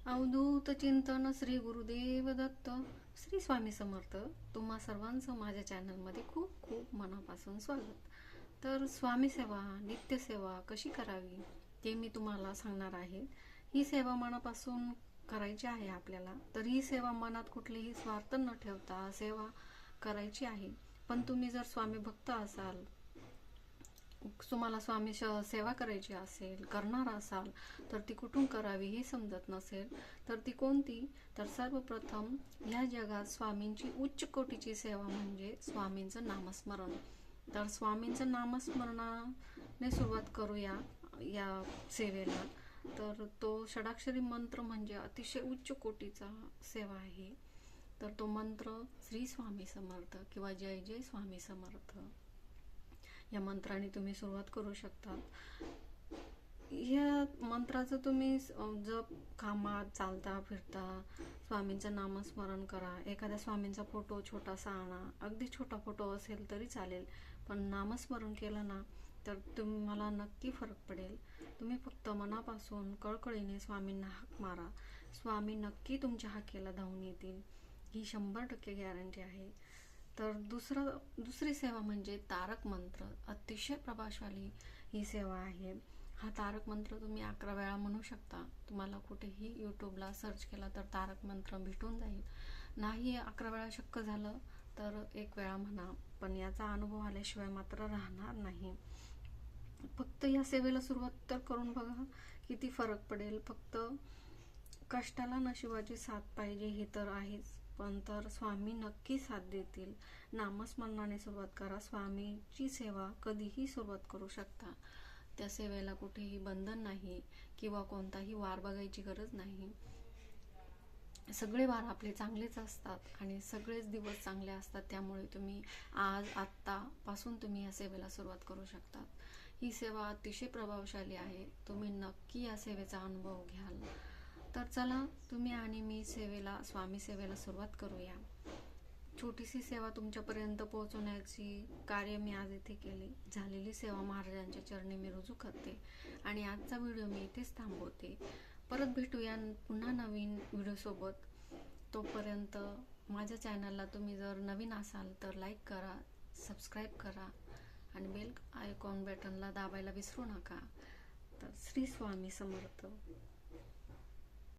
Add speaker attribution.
Speaker 1: अवधूत चिंतन श्री गुरुदेव दत्त. श्री स्वामी समर्थ. तुम्हा सर्वांचं माझ्या चॅनलमध्ये खूप खूप मनापासून स्वागत. तर स्वामी सेवा, नित्यसेवा कशी करावी ते मी तुम्हाला सांगणार आहे. ही सेवा मनापासून करायची आहे आपल्याला. तर ही सेवा मनात कुठलीही स्वार्थ न ठेवता सेवा करायची आहे. पण तुम्ही जर स्वामी भक्त असाल, तुम्हाला स्वामी सेवा करायची असेल, करणार असाल, तर ती कुठून करावी हे समजत नसेल तर ती कोणती? तर सर्वप्रथम या जगात स्वामींची उच्च कोटीची सेवा म्हणजे स्वामींचं नामस्मरण. तर स्वामींचं नामस्मरणाने सुरुवात करूया या सेवेला. तर तो षडाक्षरी मंत्र म्हणजे अतिशय उच्च कोटीचा सेवा आहे. तर तो मंत्र श्री स्वामी समर्थ किंवा जय जय स्वामी समर्थ या मंत्राने तुम्ही सुरुवात करू शकता. या मंत्राचं तुम्ही जप कामात चालता फिरता स्वामींचं नामस्मरण करा. एखाद्या स्वामींचा फोटो छोटासा आणा, अगदी छोटा फोटो असेल तरी चालेल, पण नामस्मरण केलं ना तर तुम्हाला नक्की फरक पडेल. तुम्ही फक्त मनापासून कळकळीने स्वामींना हाक मारा, स्वामी नक्की तुमच्या हाकेला धावून येतील, ही 100% गॅरंटी आहे. तर दुसरी सेवा म्हणजे तारक मंत्र. अतिशय प्रभावशाली ही सेवा आहे. हा तारक मंत्र तुम्ही 11 वेळा म्हणू शकता. तुम्हाला कुठेही यूट्यूबला सर्च केला तर तारक मंत्र भेटून जाईल. नाही 11 वेळा शक्य झालं तर 1 वेळा म्हणा, पण याचा अनुभव आल्याशिवाय मात्र राहणार नाही. फक्त या सेवेला सुरुवात तर करून बघा, किती फरक पडेल. फक्त कष्टाला नशिबाची साथ पाहिजे हे तर आहेच, पण तर स्वामी नक्की साथ देतील. नामस्मरणाने सुरुवात करा. स्वामीची सेवा कधीही सुरुवात करू शकता. त्या सेवेला कुठेही बंधन नाही किंवा कोणताही वार बघायची गरज नाही. सगळे वार आपले चांगलेच असतात आणि सगळेच दिवस चांगले असतात. त्यामुळे तुम्ही आत्तापासून तुम्ही या सेवेला सुरुवात करू शकता. ही सेवा अतिशय प्रभावशाली आहे. तुम्ही नक्की या सेवेचा अनुभव घ्याल. तर चला, तुम्ही आणि मी स्वामी सेवेला सुरुवात करूया. छोटीशी सेवा तुमच्यापर्यंत पोहोचवण्याची कार्य मी आज इथे केली. झालेली सेवा महाराजांच्या चरणी मी रुजू करते आणि आजचा व्हिडिओ मी इथेच थांबवते. परत भेटूया पुन्हा नवीन व्हिडिओसोबत. तोपर्यंत माझ्या चॅनलला तुम्ही जर नवीन असाल तर लाईक करा, सबस्क्राईब करा आणि बेल आयकॉन बटनला दाबायला विसरू नका. तर श्री स्वामी समर्थ.